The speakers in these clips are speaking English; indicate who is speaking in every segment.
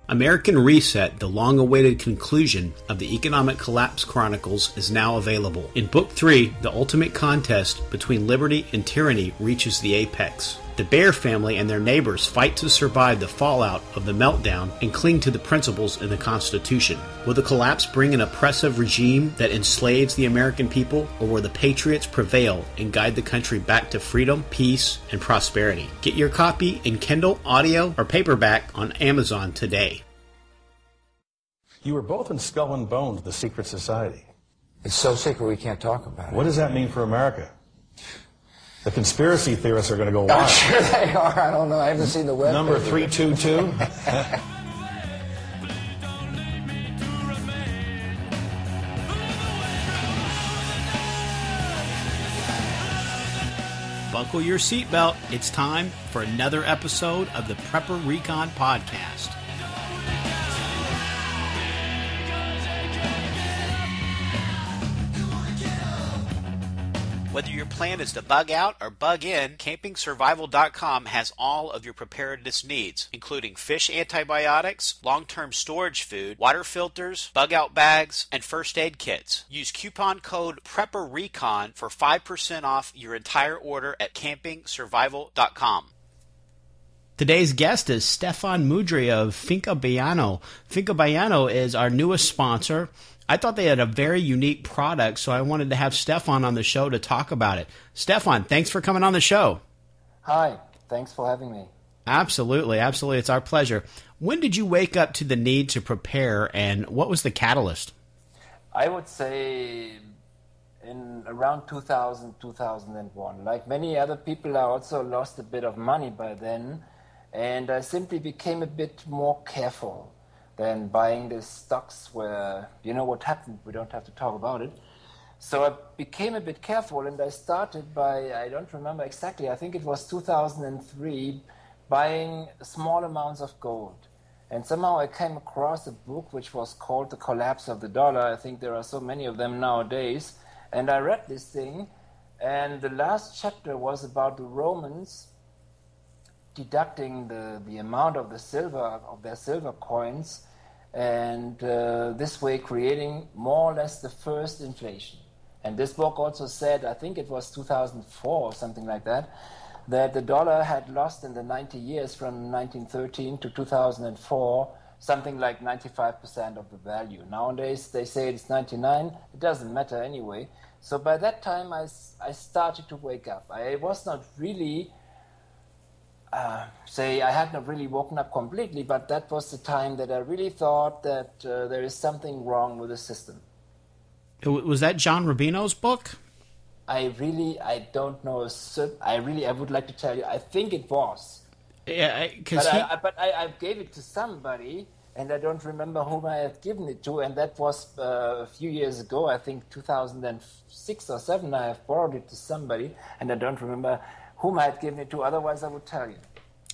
Speaker 1: American Reset, the long-awaited conclusion of the Economic Collapse Chronicles, is now available. In Book 3, the ultimate contest between liberty and tyranny reaches the apex. The Bear family and their neighbors fight to survive the fallout of the meltdown and cling to the principles in the Constitution. Will the collapse bring an oppressive regime that enslaves the American people, or will the patriots prevail and guide the country back to freedom, peace, and prosperity? Get your copy in Kindle, audio, or paperback on Amazon today.
Speaker 2: You were both in Skull and Bones, the secret society.
Speaker 3: It's so secret we can't talk about it.
Speaker 2: What does that mean for America? The conspiracy theorists are going to go wild.
Speaker 3: I'm sure they are. I don't know. I haven't seen the web.
Speaker 2: Number 322.
Speaker 1: Buckle your seatbelt. It's time for another episode of the Prepper Recon Podcast. Whether your plan is to bug out or bug in, CampingSurvival.com has all of your preparedness needs, including fish antibiotics, long-term storage food, water filters, bug-out bags, and first aid kits. Use coupon code PrepperRecon for 5% off your entire order at CampingSurvival.com. Today's guest is Stefan Mudry of Finca Bayano. Finca Bayano is our newest sponsor. I thought they had a very unique product, so I wanted to have Stefan on the show to talk about it. Stefan, thanks for coming on the show.
Speaker 4: Hi, thanks for having me.
Speaker 1: Absolutely, absolutely. It's our pleasure. When did you wake up to the need to prepare, and what was the catalyst?
Speaker 4: I would say in around 2000, 2001. Like many other people, I also lost a bit of money by then, and I simply became a bit more careful than buying the stocks where, you know what happened, we don't have to talk about it. So I became a bit careful, and I started by, I don't remember exactly, I think it was 2003, buying small amounts of gold. And somehow I came across a book which was called The Collapse of the Dollar. I think there are so many of them nowadays. And I read this thing, and the last chapter was about the Romans deducting the amount of the silver, of their silver coins, and this way creating more or less the first inflation. And this book also said, I think it was 2004 or something like that the dollar had lost in the 90 years from 1913 to 2004 something like 95% of the value. Nowadays they say it's 99. It doesn't matter anyway. So by that time I started to wake up. I was not really I had not really woken up completely, but that was the time that I really thought that there is something wrong with the system.
Speaker 1: Was that John Rubino's book?
Speaker 4: I don't know. I would like to tell you, I think it was.
Speaker 1: Yeah,
Speaker 4: but I gave it to somebody, and I don't remember whom I had given it to, and that was a few years ago, I think 2006 or 7, I have borrowed it to somebody, and I don't remember whom I had given it to, otherwise I would tell you.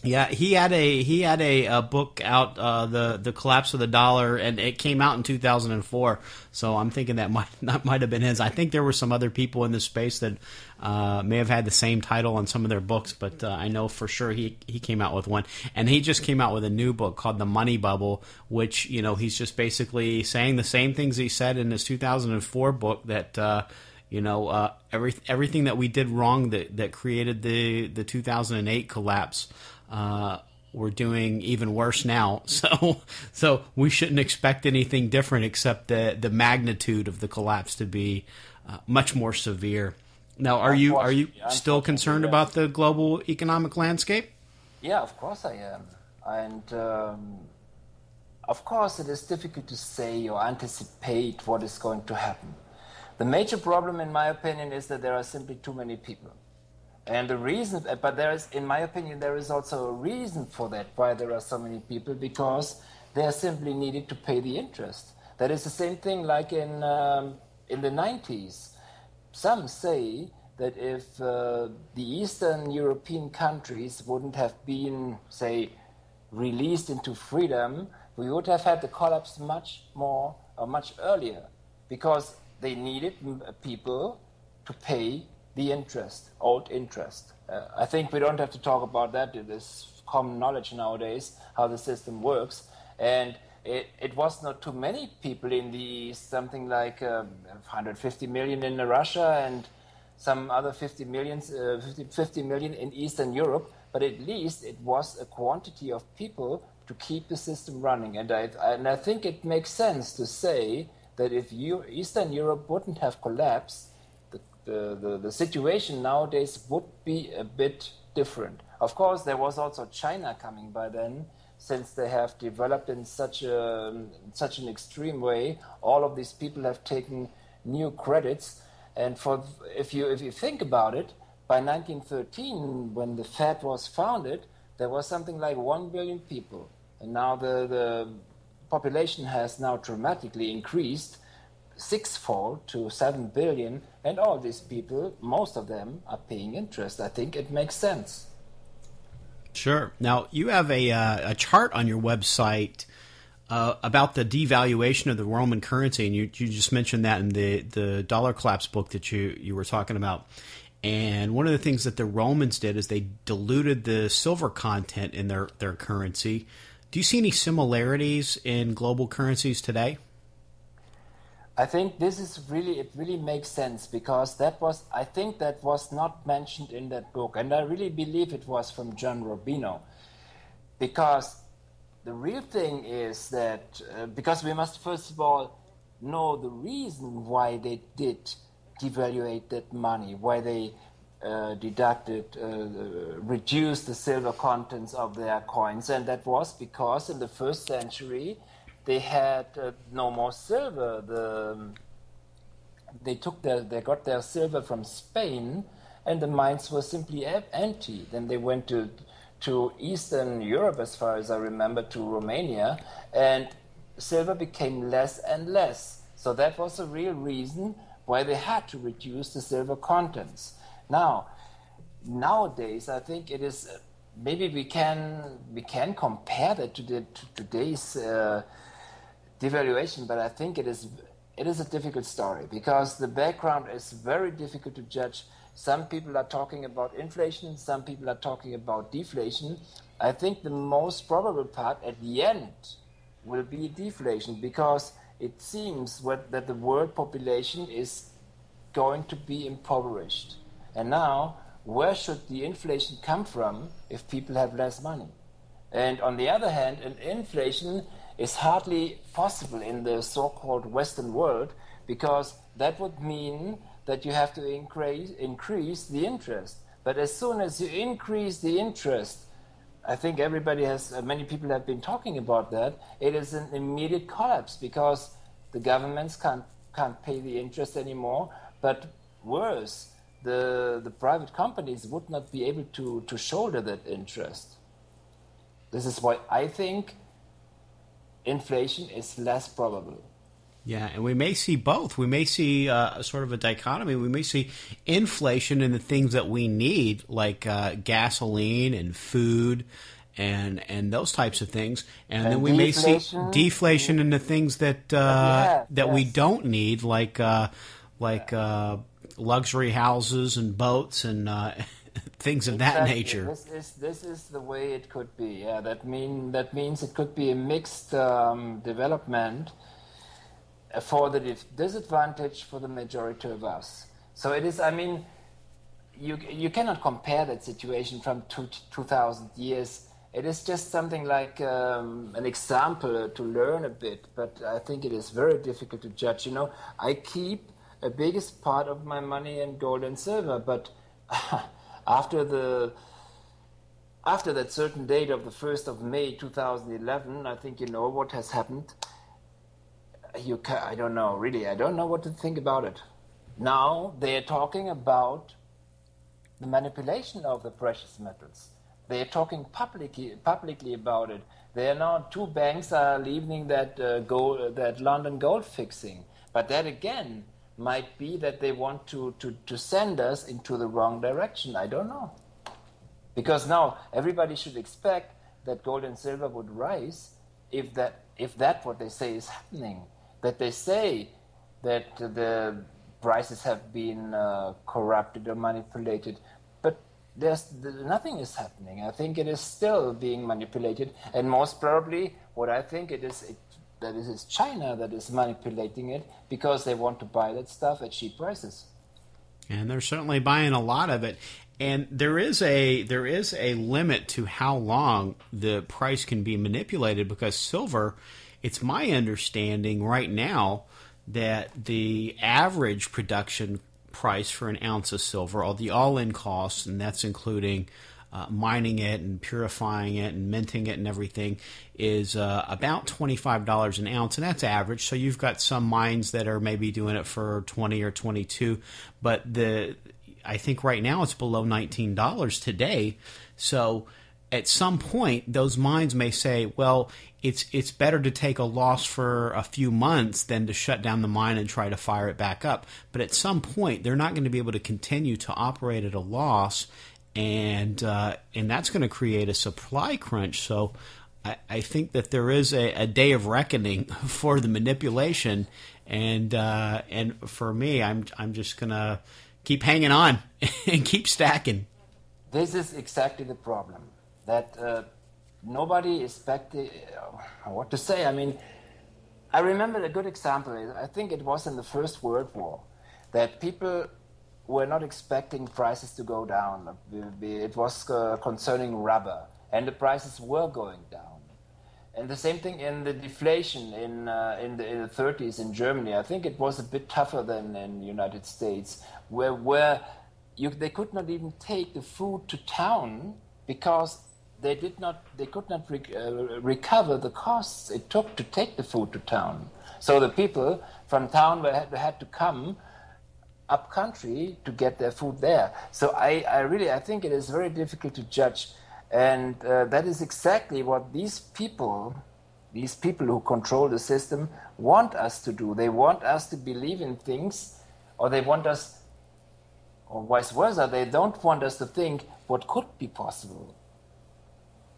Speaker 1: Yeah, he had a book out, the Collapse of the Dollar, and it came out in 2004. So I'm thinking that might have been his. I think there were some other people in this space that may have had the same title on some of their books, but I know for sure he came out with one, and he just came out with a new book called The Money Bubble, which he's just basically saying the same things he said in his 2004 book that. Everything that we did wrong that created the 2008 collapse, we're doing even worse now. So we shouldn't expect anything different except the magnitude of the collapse to be much more severe. Now, are you still concerned about the global economic landscape?
Speaker 4: Yeah, of course I am. And of course it is difficult to say or anticipate what is going to happen. The major problem, in my opinion, is that there are simply too many people. And the reason, but in my opinion, there is also a reason for that, why there are so many people, because they are simply needed to pay the interest. That is the same thing like in the 90s. Some say that if the Eastern European countries wouldn't have been, say, released into freedom, we would have had the collapse much earlier, because they needed people to pay the interest, old interest. I think we don't have to talk about that. It is common knowledge nowadays how the system works. And it was not too many people in the East, something like 150 million in Russia and some other 50 million in Eastern Europe, but at least it was a quantity of people to keep the system running. And I think it makes sense to say that if Eastern Europe wouldn't have collapsed, the situation nowadays would be a bit different. Of course, there was also China coming by then, since they have developed in such an extreme way. All of these people have taken new credits, and if you think about it, by 1913, when the Fed was founded, there was something like 1 billion people, and now the population has now dramatically increased sixfold to 7 billion, and all these people, most of them, are paying interest. I think it makes sense.
Speaker 1: Sure. Now, you have a chart on your website about the devaluation of the Roman currency, and you just mentioned that in the Dollar Collapse book that you were talking about. And one of the things that the Romans did is they diluted the silver content in their currency. Do you see any similarities in global currencies today?
Speaker 4: I think it really makes sense, because I think that was not mentioned in that book, and I really believe it was from John Robino, because the real thing is that because we must first of all know the reason why they did devaluate that money, why they reduced the silver contents of their coins, and that was because in the first century they had no more silver. They got their silver from Spain, and the mines were simply empty. Then they went to Eastern Europe, as far as I remember, to Romania, and silver became less and less. So that was the real reason why they had to reduce the silver contents. Nowadays, I think it is maybe we can compare that to today's devaluation, but I think it is a difficult story, because the background is very difficult to judge. Some people are talking about inflation, some people are talking about deflation. I think the most probable part at the end will be deflation, because it seems that the world population is going to be impoverished. And now, where should the inflation come from if people have less money? And on the other hand, an inflation is hardly possible in the so-called Western world, because that would mean that you have to increase the interest. But as soon as you increase the interest, I think many people have been talking about that, it is an immediate collapse, because the governments can't pay the interest anymore. But worse, the private companies would not be able to shoulder that interest. This is why I think inflation is less probable.
Speaker 1: Yeah, and we may see both. We may see sort of a dichotomy. We may see inflation in the things that we need, like gasoline and food and those types of things, and then we may see deflation in the things that we don't need, like luxury houses and boats and things of that nature.
Speaker 4: This is the way it could be. Yeah, that means it could be a mixed development for the disadvantage for the majority of us. So it is. I mean, you cannot compare that situation from 2,000 years. It is just something like an example to learn a bit, but I think it is very difficult to judge. You know, I keep a biggest part of my money in gold and silver, but after that certain date of the 1st of May 2011, I think you know what has happened. I don't know, really. I don't know what to think about it. Now they are talking about the manipulation of the precious metals. They are talking publicly about it. There are now 2 banks are leaving that London gold fixing. But that again might be that they want to send us into the wrong direction. I don't know. Because now everybody should expect that gold and silver would rise if that what they say is happening. That they say that the prices have been corrupted or manipulated. But nothing is happening. I think it is still being manipulated. And most probably what I think that it is China that is manipulating it because they want to buy that stuff at cheap prices.
Speaker 1: And they're certainly buying a lot of it. And there is a limit to how long the price can be manipulated, because silver, it's my understanding right now that the average production price for an ounce of silver, or the all-in cost, and that's including mining it and purifying it and minting it and everything, is about $25 an ounce, and that's average. So you've got some mines that are maybe doing it for 20 or 22, but I think right now it's below $19 today. So at some point, those mines may say, well, it's better to take a loss for a few months than to shut down the mine and try to fire it back up. But at some point, they're not going to be able to continue to operate at a loss, and that's going to create a supply crunch. So I think that there is a day of reckoning for the manipulation, and for me, I'm just going to keep hanging on and keep stacking.
Speaker 4: This is exactly the problem, that nobody expected, what to say. I mean, I remember a good example. I think it was in the First World War, that people were not expecting prices to go down. It was concerning rubber, and the prices were going down. And the same thing in the deflation in the 30s in Germany. I think it was a bit tougher than in the United States, where they could not even take the food to town because they could not recover the costs it took to take the food to town. So the people from town had to come up country to get their food there. So I think it is very difficult to judge. And that is exactly what these people who control the system want us to do. They want us to believe in things, or they want us, or vice versa, they don't want us to think what could be possible.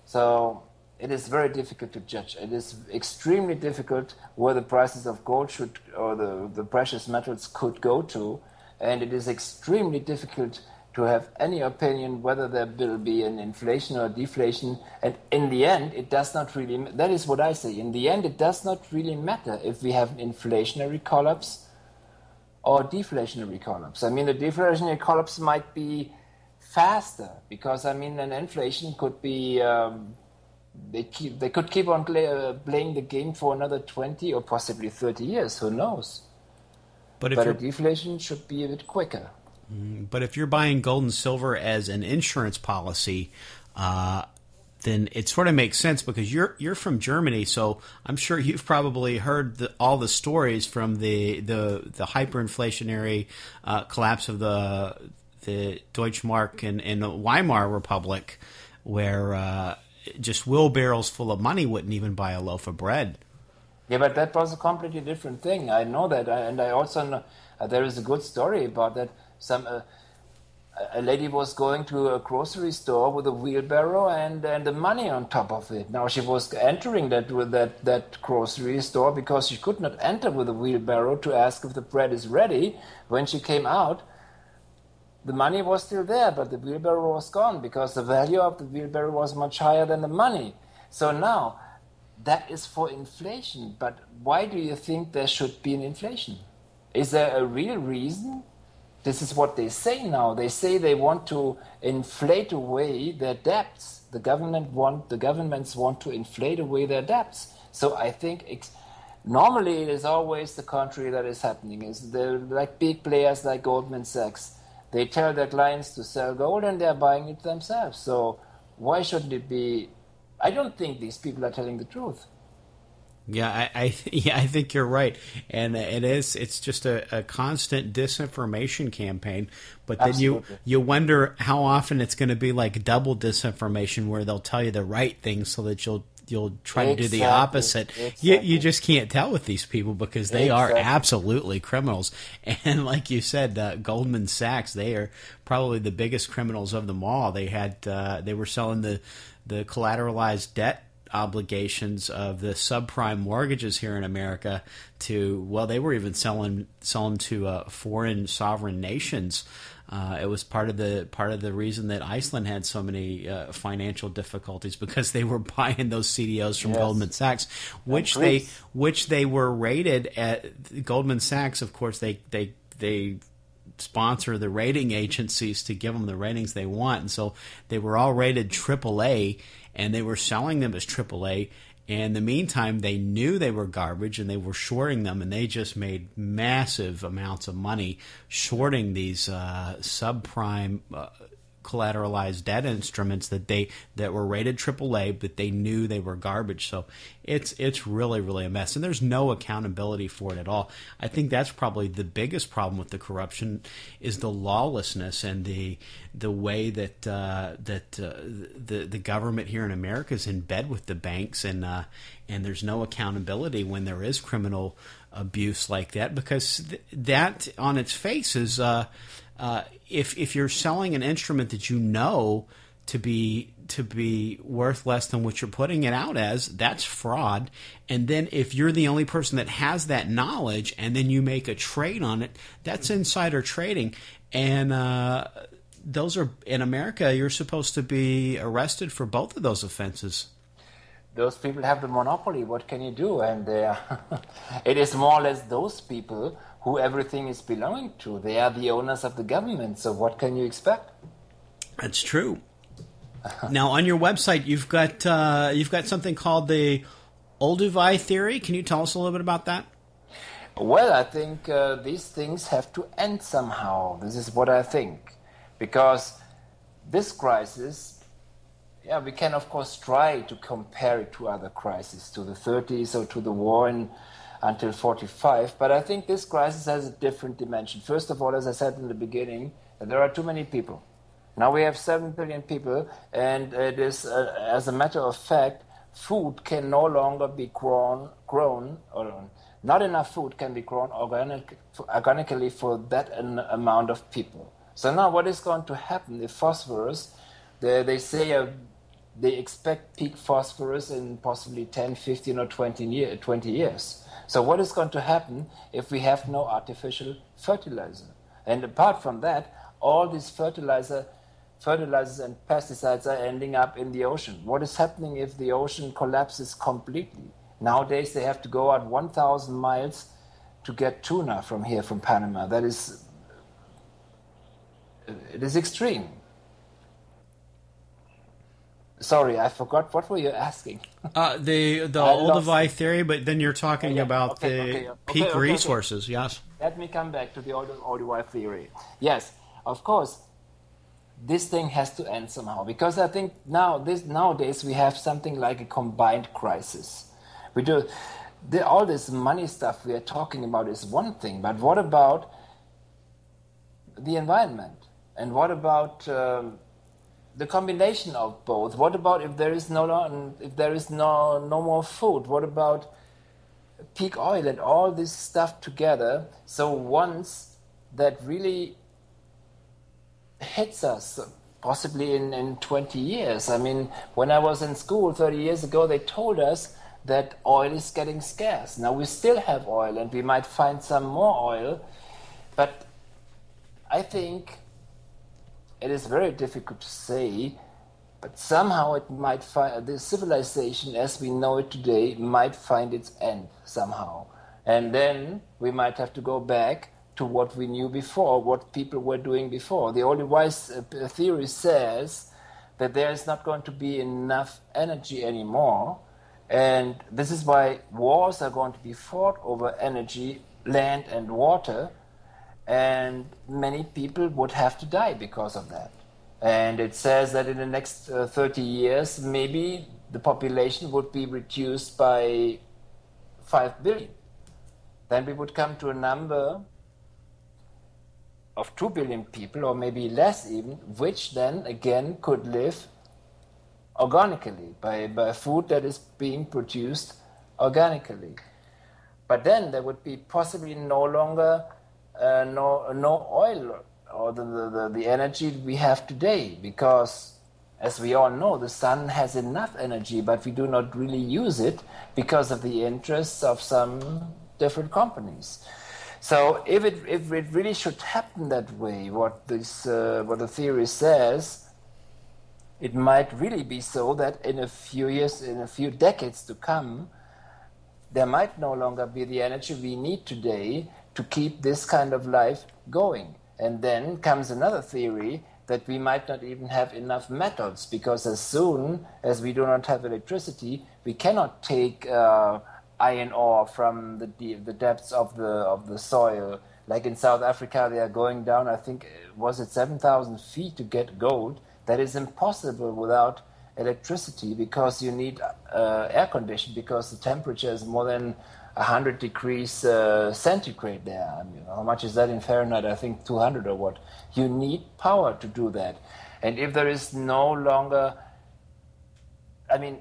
Speaker 4: So it is very difficult to judge. It is extremely difficult where the prices of gold should, or the precious metals could go to, and it is extremely difficult to have any opinion whether there will be an inflation or deflation. And in the end, it does not really, that is what I say, in the end it does not really matter if we have an inflationary collapse or deflationary collapse. I mean, the deflationary collapse might be faster, because I mean, an inflation could be, they could keep on playing the game for another 20 or possibly 30 years, who knows? But a deflation should be a bit quicker.
Speaker 1: But if you're buying gold and silver as an insurance policy, then it sort of makes sense, because you're from Germany, so I'm sure you've probably heard all the stories from the hyperinflationary collapse of the Deutschmark and the Weimar Republic, where just wheelbarrows full of money wouldn't even buy a loaf of bread.
Speaker 4: Yeah, but that was a completely different thing. I know that, and I also know there is a good story about that. A lady was going to a grocery store with a wheelbarrow and the money on top of it. Now she was entering that grocery store because she could not enter with a wheelbarrow to ask if the bread is ready. When she came out, the money was still there, but the wheelbarrow was gone because the value of the wheelbarrow was much higher than the money. So now, that is for inflation. But why do you think there should be an inflation? Is there a real reason? This is what they say now. They say they want to inflate away their debts. The governments want to inflate away their debts. So I think normally it is always the contrary that is happening. Is like big players like Goldman Sachs. They tell their clients to sell gold and they're buying it themselves. So why shouldn't it be? I don't think these people are telling the truth.
Speaker 1: Yeah, I think you're right, and it's just a constant disinformation campaign. But then you wonder how often it's going to be like double disinformation, where they'll tell you the right thing so that you'll try to do the opposite.
Speaker 4: Exactly.
Speaker 1: You just can't tell with these people, because they are absolutely criminals. And like you said, Goldman Sachs, they are probably the biggest criminals of them all. They were selling the collateralized debt obligations of the subprime mortgages here in America to, well, they were even selling to foreign sovereign nations. It was part of the reason that Iceland had so many financial difficulties, because they were buying those CDOs from Goldman Sachs, which they were rated at. Goldman Sachs, of course, they sponsor the rating agencies to give them the ratings they want, and so they were all rated AAA, and they were selling them as AAA. In the meantime, they knew they were garbage, and they were shorting them, and they just made massive amounts of money shorting these subprime collateralized debt instruments that were rated AAA, but they knew they were garbage. So it's really, really a mess, and there's no accountability for it at all. I think that's probably the biggest problem with the corruption, is the lawlessness and the way that the government here in America is in bed with the banks, and there's no accountability when there is criminal abuse like that, because that on its face is if you're selling an instrument that you know to be worth less than what you're putting it out as, that's fraud. And then if you're the only person that has that knowledge and then you make a trade on it, that's insider trading. And those are, in America, you're supposed to be arrested for both of those offenses.
Speaker 4: Those people have the monopoly. What can you do? And it is more or less those people who everything is belonging to. They are the owners of the government. So what can you expect?
Speaker 1: That's true. Now, on your website, you've got something called the Olduvai theory. Can you tell us a little bit about that?
Speaker 4: Well, I think these things have to end somehow. This is what I think. Because this crisis, we can, of course, try to compare it to other crises, to the 30s or to the war until 45. But I think this crisis has a different dimension. First of all, as I said in the beginning, there are too many people. Now we have 7 billion people, and it is, as a matter of fact, food can no longer be grown, or not enough food can be grown organically for that amount of people. So now what is going to happen if phosphorus, they say they expect peak phosphorus in possibly 10, 15 or 20 years. So what is going to happen if we have no artificial fertilizer? And apart from that, all these fertilizers and pesticides are ending up in the ocean. What is happening if the ocean collapses completely? Nowadays they have to go out 1,000 miles to get tuna from here, from Panama. It is extreme. Sorry, I forgot. What were you asking?
Speaker 1: The Olduvai theory, but then you're talking about the peak resources. Yes.
Speaker 4: Let me come back to the Olduvai theory. Yes, of course, this thing has to end somehow, because I think nowadays we have something like a combined crisis. We do all this money stuff we are talking about is one thing, but what about the environment? And what about the combination of both? What about if there is no more food? What about peak oil and all this stuff together? So once that really hits us, possibly in 20 years. I mean, when I was in school 30 years ago, they told us that oil is getting scarce. Now we still have oil, and we might find some more oil, but I think it is very difficult to say, but somehow it might find, the civilization as we know it today might find its end somehow. And then we might have to go back to what we knew before, what people were doing before. The Olduvai theory says that there is not going to be enough energy anymore, and this is why wars are going to be fought over energy, land and water, and many people would have to die because of that. And it says that in the next 30 years, maybe the population would be reduced by 5 billion. Then we would come to a number of 2 billion people, or maybe less even, which then again could live organically by food that is being produced organically. But then there would be possibly no longer no oil or the energy we have today, because as we all know, the sun has enough energy, but we do not really use it because of the interests of some different companies. So if it really should happen that way, what the theory says, it might really be so that in a few years, in a few decades to come, there might no longer be the energy we need today to keep this kind of life going. And then comes another theory that we might not even have enough metals, because as soon as we do not have electricity, we cannot take iron ore from the depths of the soil. Like in South Africa, they are going down, I think, was it 7,000 feet to get gold? That is impossible without electricity, because you need air conditioning, because the temperature is more than 100 degrees centigrade there. I mean, how much is that in Fahrenheit? I think 200 or what. You need power to do that. And if there is no longer, I mean,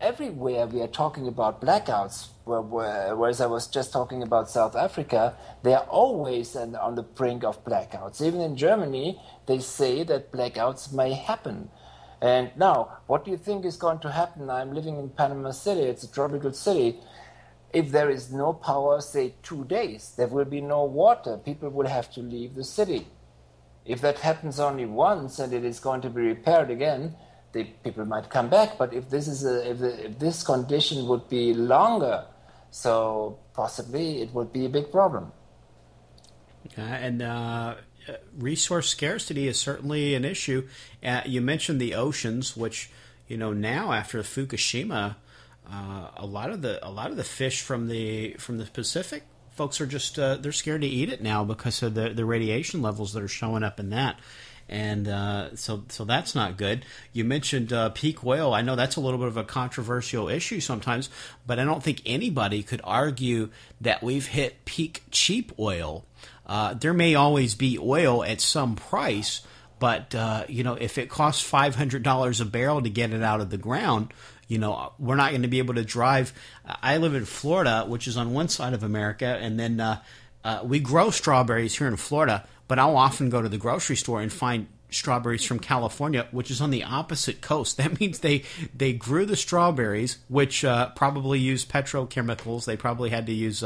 Speaker 4: everywhere we are talking about blackouts, whereas I was just talking about South Africa, they are always on the brink of blackouts. Even in Germany, they say that blackouts may happen. And now, what do you think is going to happen? I'm living in Panama City. It's a tropical city. If there is no power, say 2 days, there will be no water. People will have to leave the city. If that happens only once and it is going to be repaired again, the people might come back. But if this condition would be longer, so possibly it would be a big problem.
Speaker 1: Resource scarcity is certainly an issue. You mentioned the oceans, which now after Fukushima, a lot of the fish from the Pacific, folks are just they're scared to eat it now because of the radiation levels that are showing up in that. And so that's not good. You mentioned peak oil. I know that's a little bit of a controversial issue sometimes, but I don't think anybody could argue that we've hit peak cheap oil. There may always be oil at some price, but if it costs $500 a barrel to get it out of the ground, we're not going to be able to drive. I live in Florida, which is on one side of America, and then we grow strawberries here in Florida, but I'll often go to the grocery store and find strawberries from California, which is on the opposite coast. That means they grew the strawberries, which probably use petrochemicals. They probably had to use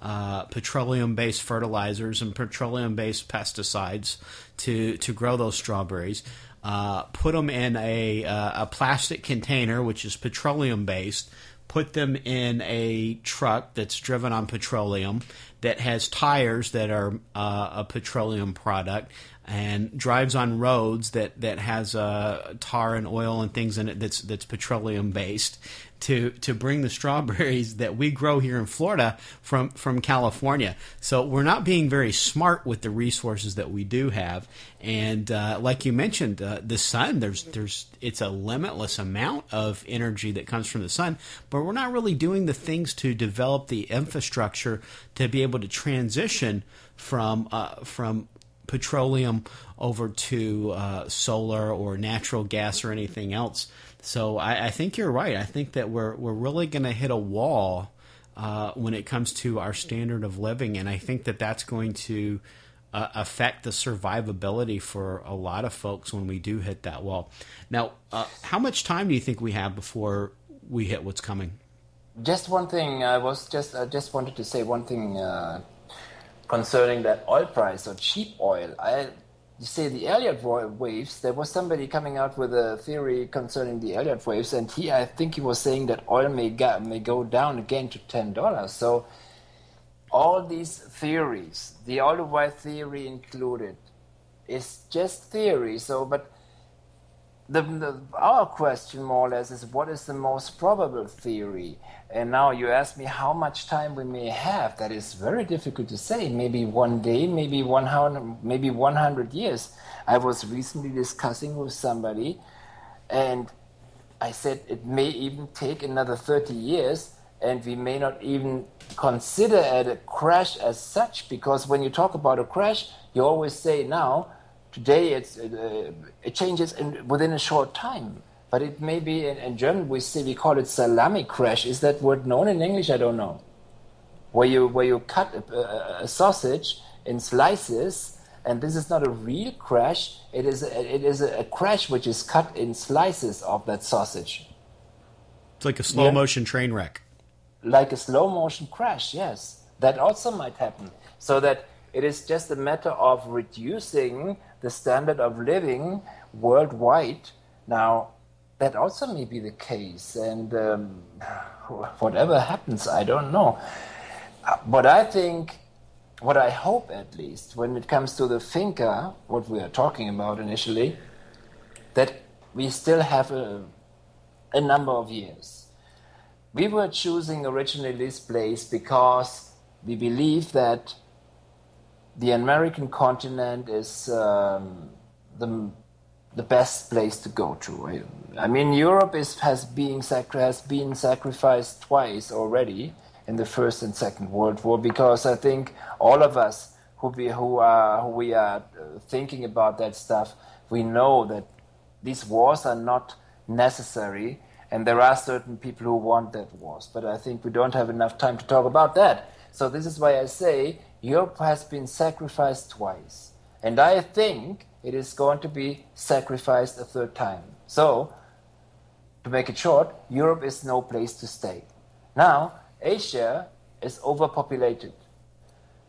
Speaker 1: petroleum-based fertilizers and petroleum-based pesticides to grow those strawberries. Put them in a plastic container, which is petroleum-based, put them in a truck that's driven on petroleum, that has tires that are a petroleum product, and drives on roads that has tar and oil and things in it that's petroleum based, to bring the strawberries that we grow here in Florida from California. So we're not being very smart with the resources that we do have. And like you mentioned, the sun, it's a limitless amount of energy that comes from the sun, but we're not really doing the things to develop the infrastructure to be able to transition from petroleum over to solar or natural gas or anything else. So I think you're right. I think that we're really going to hit a wall when it comes to our standard of living, and I think that that's going to affect the survivability for a lot of folks when we do hit that wall. Now, how much time do you think we have before we hit what's coming?
Speaker 4: Just one thing. I just wanted to say one thing concerning that oil price or cheap oil. You say the Elliott waves. There was somebody coming out with a theory concerning the Elliott waves, and I think he was saying that oil may go down again to $10. So all these theories, the all-the-white theory included, is just theory. So, but our question more or less is, what is the most probable theory? And now you ask me how much time we may have. That is very difficult to say. Maybe one day, maybe 100 years. I was recently discussing with somebody, and I said it may even take another 30 years, and we may not even consider it a crash as such, because when you talk about a crash, you always say now, today it changes within a short time. But it may be, in German we call it salami crash. Is that word known in English? I don't know. Where you cut a sausage in slices And this is not a real crash. It is a crash which is cut in slices of that sausage.
Speaker 1: It's like a slow motion train wreck.
Speaker 4: Like a slow motion crash, yes. That also might happen. So that it is just a matter of reducing the standard of living worldwide. Now, that also may be the case. And whatever happens, I don't know. But I think, what I hope at least, when it comes to the Finca, what we are talking about initially, that we still have a number of years. We were choosing originally this place because we believe that the American continent is the best place to go to. I mean, Europe has been sacrificed twice already in the First and Second World War, because I think all of us who we are thinking about that stuff, we know that these wars are not necessary, and there are certain people who want that wars. But I think we don't have enough time to talk about that. So this is why I say Europe has been sacrificed twice, and I think it is going to be sacrificed a third time. So, to make it short, Europe is no place to stay. Now, Asia is overpopulated.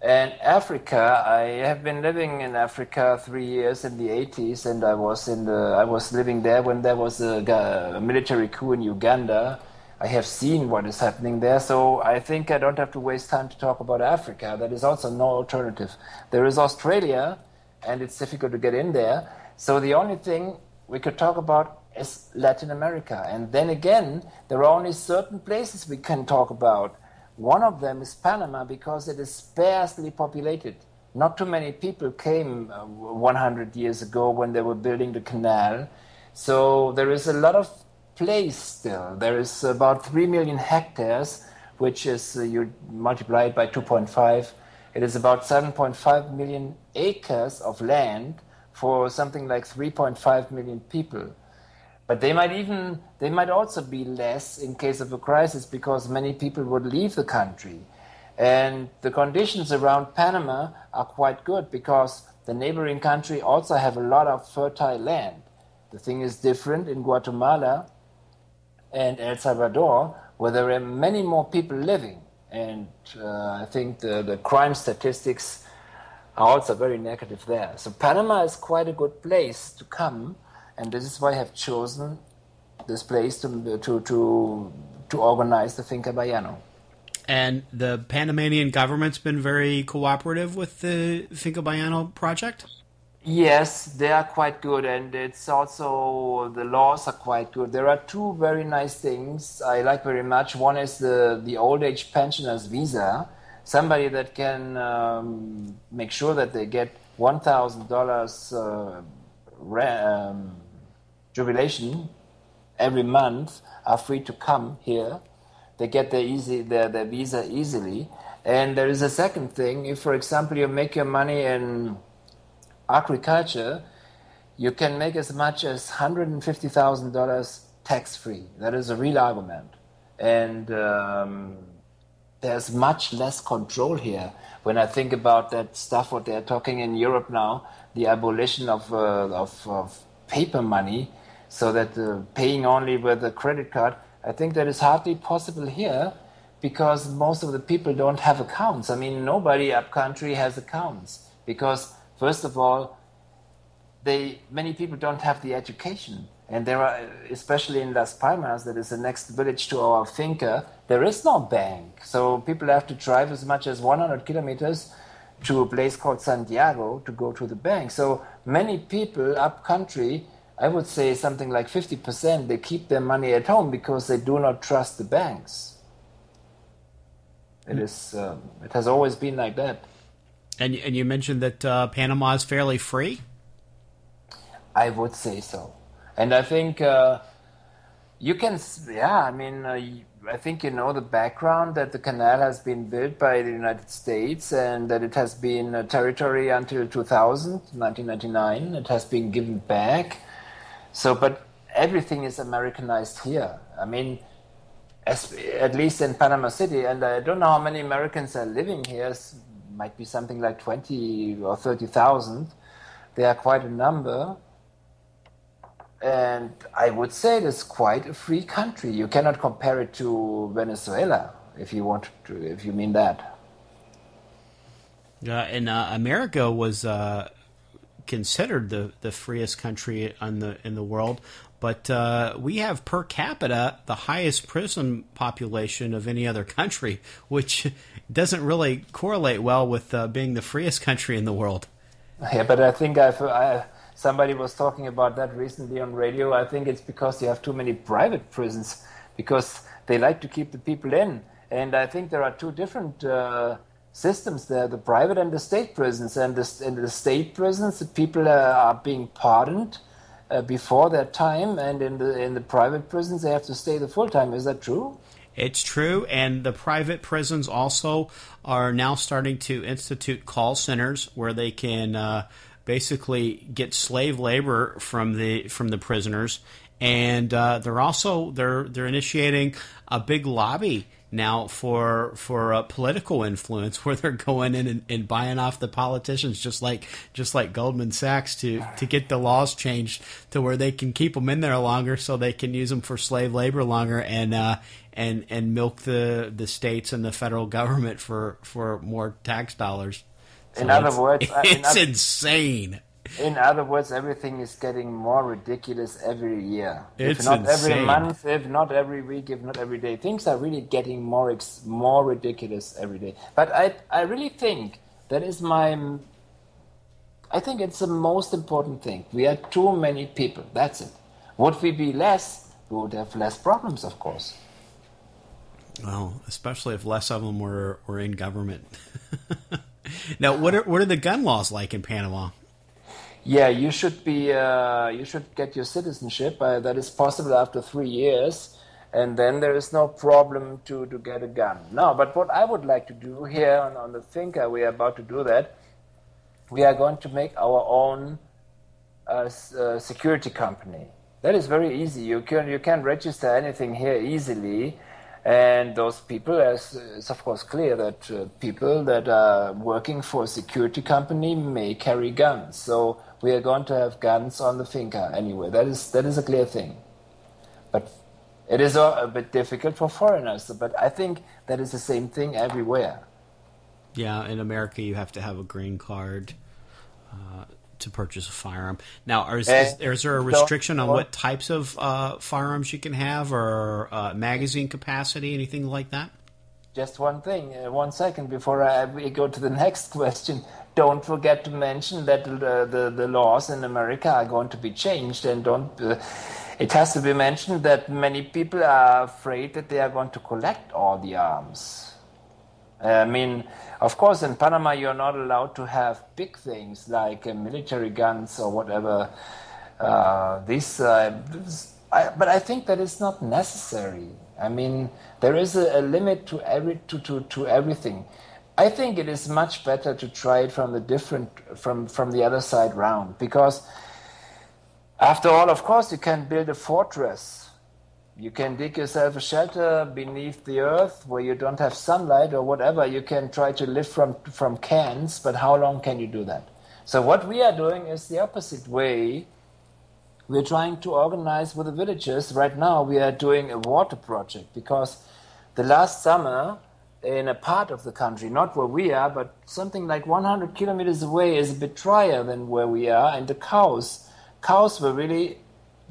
Speaker 4: And Africa, I have been living in Africa 3 years in the 80s, and I was living there when there was a military coup in Uganda. I have seen what is happening there, so I think I don't have to waste time to talk about Africa. That is also no alternative. There is Australia, and it's difficult to get in there. So the only thing we could talk about is Latin America. And then again, there are only certain places we can talk about. One of them is Panama, because it is sparsely populated. Not too many people came 100 years ago when they were building the canal. So there is a lot of place still. There is about 3 million hectares, which is, you multiply it by 2.5, it is about 7.5 million acres of land for something like 3.5 million people. But they might also be less in case of a crisis, because many people would leave the country. And the conditions around Panama are quite good, because the neighboring country also have a lot of fertile land. The thing is different in Guatemala and El Salvador, where there are many more people living. And I think the crime statistics are also very negative there. So Panama is quite a good place to come. And this is why I have chosen this place to organize the Finca Bayano.
Speaker 1: And the Panamanian government's been very cooperative with the Finca Bayano project?
Speaker 4: Yes, they are quite good, and it's also, the laws are quite good. There are two very nice things I like very much. One is the old age pensioners visa, somebody that can make sure that they get $1,000 jubilation every month, are free to come here. They get their visa easily. And there is a second thing. If, for example, you make your money in agriculture, you can make as much as $150,000 tax-free. That is a real argument. And there's much less control here. When I think about that stuff, what they're talking in Europe now, the abolition of paper money, so that paying only with a credit card, I think that is hardly possible here, because most of the people don't have accounts. I mean, nobody up country has accounts, because first of all, many people don't have the education. And there are, especially in Las Palmas, that is the next village to our finca, there is no bank. So people have to drive as much as 100 kilometers to a place called Santiago to go to the bank. So many people up country, I would say something like 50%, they keep their money at home because they do not trust the banks. It has always been like that.
Speaker 1: And you mentioned that Panama is fairly free?
Speaker 4: I would say so. And I think you can, I think you know the background, that the canal has been built by the United States, and that it has been a territory until 1999. It has been given back. So, but everything is Americanized here. I mean, at least in Panama City, and I don't know how many Americans are living here, might be something like 20 or 30,000. They are quite a number. And I would say it is quite a free country. You cannot compare it to Venezuela, if you mean that.
Speaker 1: And America was considered the freest country in the world, but we have per capita the highest prison population of any other country, which doesn't really correlate well with being the freest country in the world.
Speaker 4: Yeah, but I think somebody was talking about that recently on radio. I think it's because you have too many private prisons, because they like to keep the people in. And I think there are two different systems there, the private and the state prisons. And in the state prisons, the people are being pardoned before their time, and in the private prisons, they have to stay the full time. Is that true?
Speaker 1: It's true, and the private prisons also are now starting to institute call centers where they can basically get slave labor from the prisoners, and they're initiating a big lobby now for political influence, where they're going in and buying off the politicians, just like Goldman Sachs, to get the laws changed to where they can keep them in there longer, so they can use them for slave labor longer, and milk the states and the federal government for more tax dollars. So
Speaker 4: in other words,
Speaker 1: it's insane.
Speaker 4: In other words, everything is getting more ridiculous every year.
Speaker 1: It's
Speaker 4: if not
Speaker 1: insane.
Speaker 4: Every month, if not every week, if not every day. Things are really getting more ridiculous every day. But I really think that is I think it's the most important thing. We are too many people. That's it. Would we be less, we would have less problems, of course.
Speaker 1: Well, especially if less of them were in government. Now, what are the gun laws like in Panama?
Speaker 4: Yeah, you should get your citizenship. That is possible after 3 years, and then there is no problem to get a gun. No, but what I would like to do here on the Finca, we are about to do that. We are going to make our own security company. That is very easy. You can register anything here easily. And those people, it's of course clear that people that are working for a security company may carry guns. So we are going to have guns on the Finca anyway. That is a clear thing. But it is a bit difficult for foreigners. But I think that is the same thing everywhere.
Speaker 1: Yeah, in America you have to have a green card to purchase a firearm. Now, is there a restriction on what types of firearms you can have, or magazine capacity, anything like that?
Speaker 4: Just one thing, 1 second before we go to the next question. Don't forget to mention that the laws in America are going to be changed, and it has to be mentioned that many people are afraid that they are going to collect all the arms. I mean, of course, in Panama, you're not allowed to have big things like military guns or whatever. But I think that is not necessary. I mean, there is a limit to everything. I think it is much better to try it from the other side round, because after all, of course, you can build a fortress. You can dig yourself a shelter beneath the earth where you don't have sunlight or whatever. You can try to live from cans, but how long can you do that? So what we are doing is the opposite way. We're trying to organize with the villagers. Right now we are doing a water project, because the last summer in a part of the country, not where we are, but something like 100 kilometers away, is a bit drier than where we are, and the cows were really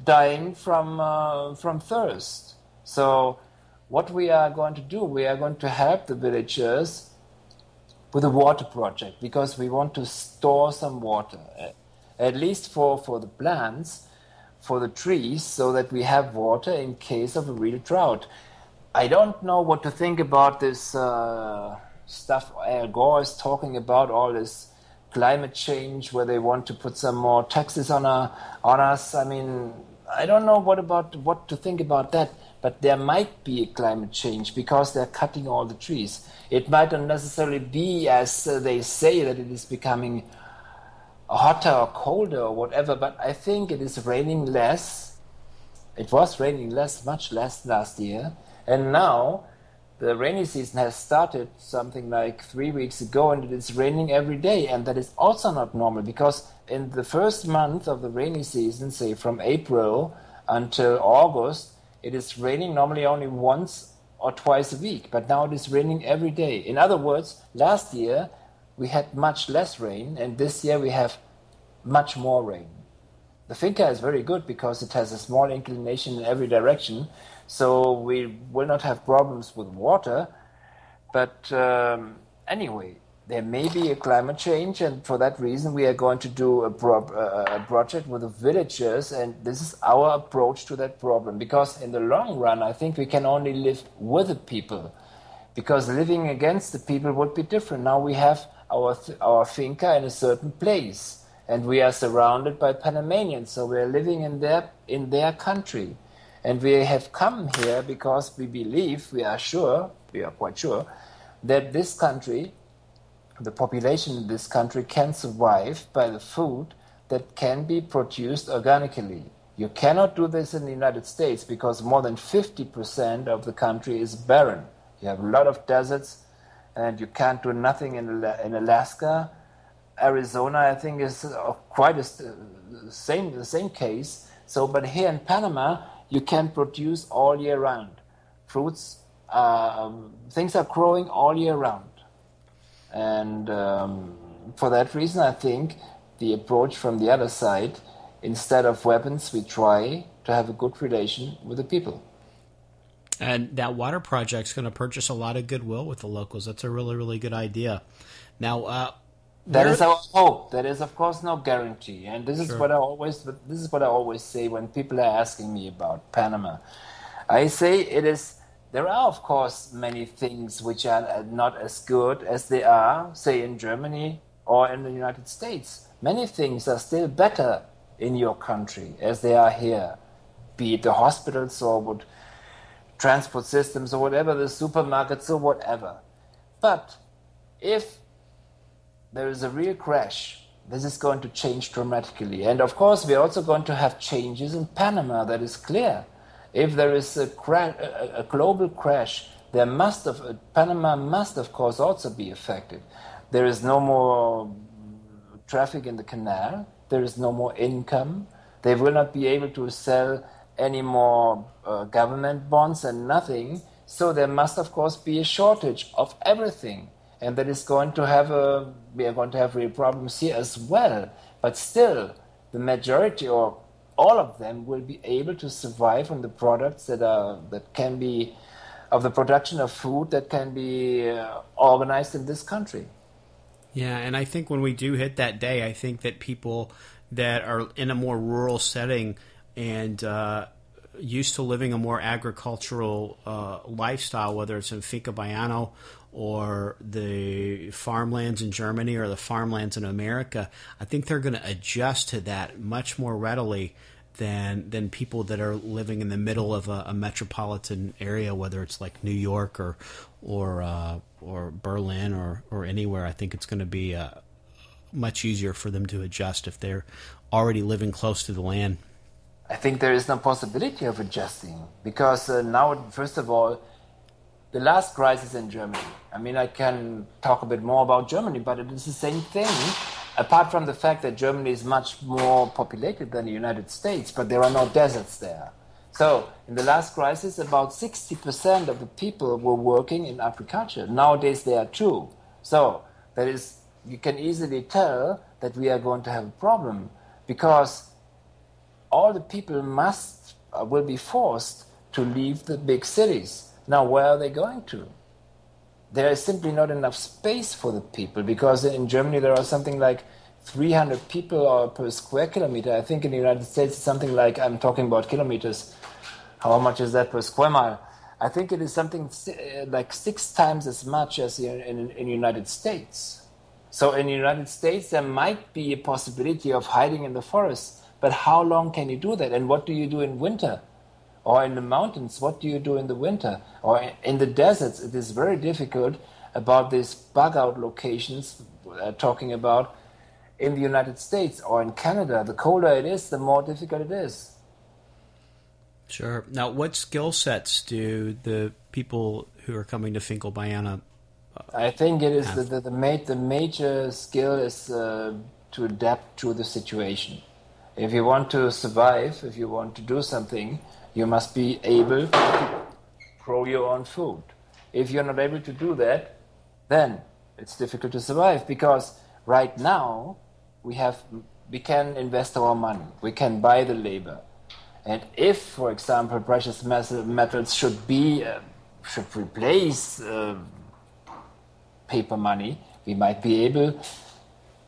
Speaker 4: dying from thirst. So what we are going to do, we are going to help the villagers with a water project, because we want to store some water, at least for the plants, for the trees, so that we have water in case of a real drought. I don't know what to think about this stuff Al Gore is talking about, all this climate change, where they want to put some more taxes on us. I mean, I don't know what to think about that, but there might be a climate change because they're cutting all the trees. It might not necessarily be as they say, that it is becoming hotter or colder or whatever, but I think it is raining less. It was raining less, much less last year, and now the rainy season has started something like 3 weeks ago, and it is raining every day, and that is also not normal, because in the first month of the rainy season, say from April until August, it is raining normally only once or twice a week, but now it is raining every day. In other words, last year we had much less rain, and this year we have much more rain. The Finca is very good because it has a small inclination in every direction, so we will not have problems with water. But anyway, there may be a climate change, and for that reason we are going to do a project with the villagers, and this is our approach to that problem. Because in the long run, I think we can only live with the people, because living against the people would be different. Now we have our Finca in a certain place, and we are surrounded by Panamanians, so we are living in their country. And we have come here because we believe, we are quite sure, that this country, the population in this country, can survive by the food that can be produced organically. You cannot do this in the United States because more than 50% of the country is barren. You have a lot of deserts, and you can't do nothing in Alaska. Arizona, I think, is quite the same case. So, but here in Panama, you can produce all year round. Fruits, things are growing all year round. And for that reason, I think the approach from the other side, instead of weapons, we try to have a good relation with the people.
Speaker 1: And that water project's going to purchase a lot of goodwill with the locals. That's a really, really good idea. Now,
Speaker 4: that is our hope. That is, of course, no guarantee. And this is
Speaker 1: Sure.
Speaker 4: what I always say when people are asking me about Panama. I say there are, of course, many things which are not as good as they are, say, in Germany or in the United States. Many things are still better in your country as they are here, be it the hospitals or transport systems or whatever, the supermarkets or whatever. But if there is a real crash, this is going to change dramatically. And of course, we're also going to have changes in Panama, that is clear. If there is a global crash, Panama must, of course, also be affected. There is no more traffic in the canal. There is no more income. They will not be able to sell any more government bonds and nothing. So there must, of course, be a shortage of everything. And that is going to we are going to have real problems here as well. But still, the majority or all of them will be able to survive on the products that can be, of the production of food that can be organized in this country.
Speaker 1: Yeah, and I think when we do hit that day, I think that people that are in a more rural setting and used to living a more agricultural lifestyle, whether it's in Finca Bayano or the farmlands in Germany or the farmlands in America, I think they're going to adjust to that much more readily than people that are living in the middle of a metropolitan area, whether it's like New York or Berlin or anywhere. I think it's going to be much easier for them to adjust if they're already living close to the land.
Speaker 4: I think there is no possibility of adjusting because now, first of all, the last crisis in Germany. I mean, I can talk a bit more about Germany, but it is the same thing, apart from the fact that Germany is much more populated than the United States, but there are no deserts there. So, in the last crisis, about 60% of the people were working in agriculture. Nowadays, they are too. So, that is, you can easily tell that we are going to have a problem because all the people will be forced to leave the big cities. Now, where are they going to? There is simply not enough space for the people because in Germany there are something like 300 people per square kilometer. I think in the United States it's something like, I'm talking about kilometers, how much is that per square mile? I think it is something like 6 times as much as in the United States. So in the United States there might be a possibility of hiding in the forest, but how long can you do that? And what do you do in winter? Or in the mountains, what do you do in the winter? Or in the deserts, it is very difficult about these bug-out locations talking about in the United States or in Canada. The colder it is, the more difficult it is.
Speaker 1: Sure. Now, what skill sets do the people who are coming to Finca Bayano
Speaker 4: I think it is
Speaker 1: have?
Speaker 4: the major skill is to adapt to the situation. If you want to survive, if you want to do something, you must be able to grow your own food. If you're not able to do that, then it's difficult to survive, because right now we can invest our money, we can buy the labor, and if, for example, precious metals should replace paper money, we might be able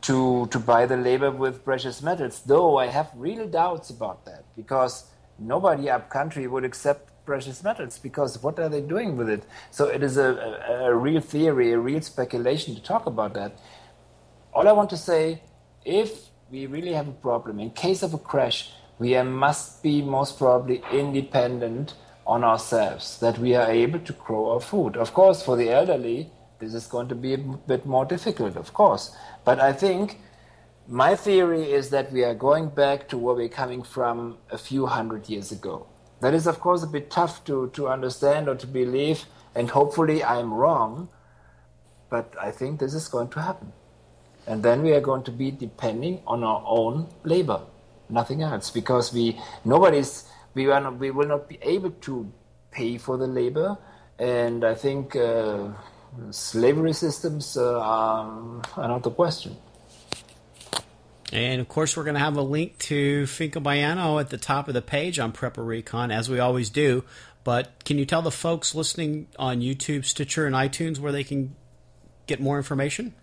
Speaker 4: to buy the labor with precious metals. Though I have real doubts about that, because nobody up country would accept precious metals, because what are they doing with it? So it is a real theory, a real speculation to talk about that. All I want to say, if we really have a problem, in case of a crash, we must be most probably independent on ourselves, that we are able to grow our food. Of course, for the elderly, this is going to be a bit more difficult, of course. But I think my theory is that we are going back to where we're coming from a few hundred years ago. That is, of course, a bit tough to understand or to believe, and hopefully I'm wrong, but I think this is going to happen. And then we are going to be depending on our own labor, nothing else, because we will not be able to pay for the labor, and I think slavery systems are not the question.
Speaker 1: And, of course, we're going to have a link to Finca Bayano at the top of the page on Prepper Recon, as we always do. But can you tell the folks listening on YouTube, Stitcher, and iTunes where they can get more information?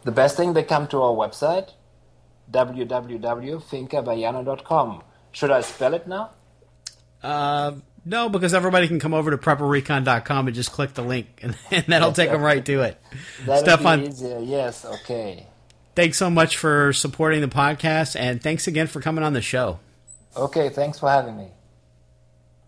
Speaker 4: The best thing, they come to our website, www.fincabayano.com. Should I spell it now?
Speaker 1: No, because everybody can come over to prepperrecon.com and just click the link, and that'll take them right to it.
Speaker 4: That'll be easier. Yes, okay.
Speaker 1: Thanks so much for supporting the podcast, and thanks again for coming on the show.
Speaker 4: Okay, thanks for having me.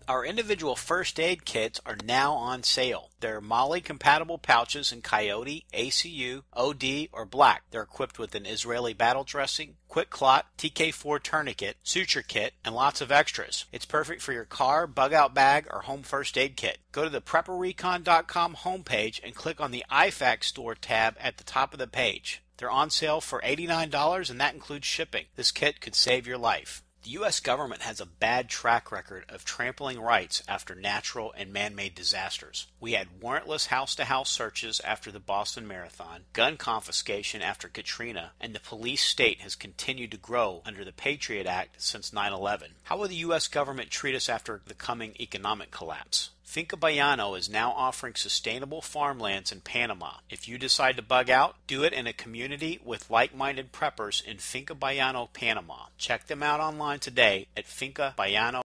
Speaker 5: Our individual first aid kits are now on sale. They're MOLLE-compatible pouches in Coyote, ACU, OD, or Black. They're equipped with an Israeli battle dressing, quick clot, TK4 tourniquet, suture kit, and lots of extras. It's perfect for your car, bug-out bag, or home first aid kit. Go to the PrepperRecon.com homepage and click on the IFAC store tab at the top of the page. They're on sale for $89, and that includes shipping. This kit could save your life. The U.S. government has a bad track record of trampling rights after natural and man-made disasters. We had warrantless house-to-house searches after the Boston Marathon, gun confiscation after Katrina, and the police state has continued to grow under the Patriot Act since 9/11. How will the U.S. government treat us after the coming economic collapse? Finca Bayano is now offering sustainable farmlands in Panama. If you decide to bug out, do it in a community with like-minded preppers in Finca Bayano, Panama. Check them out online today at fincabayano.com.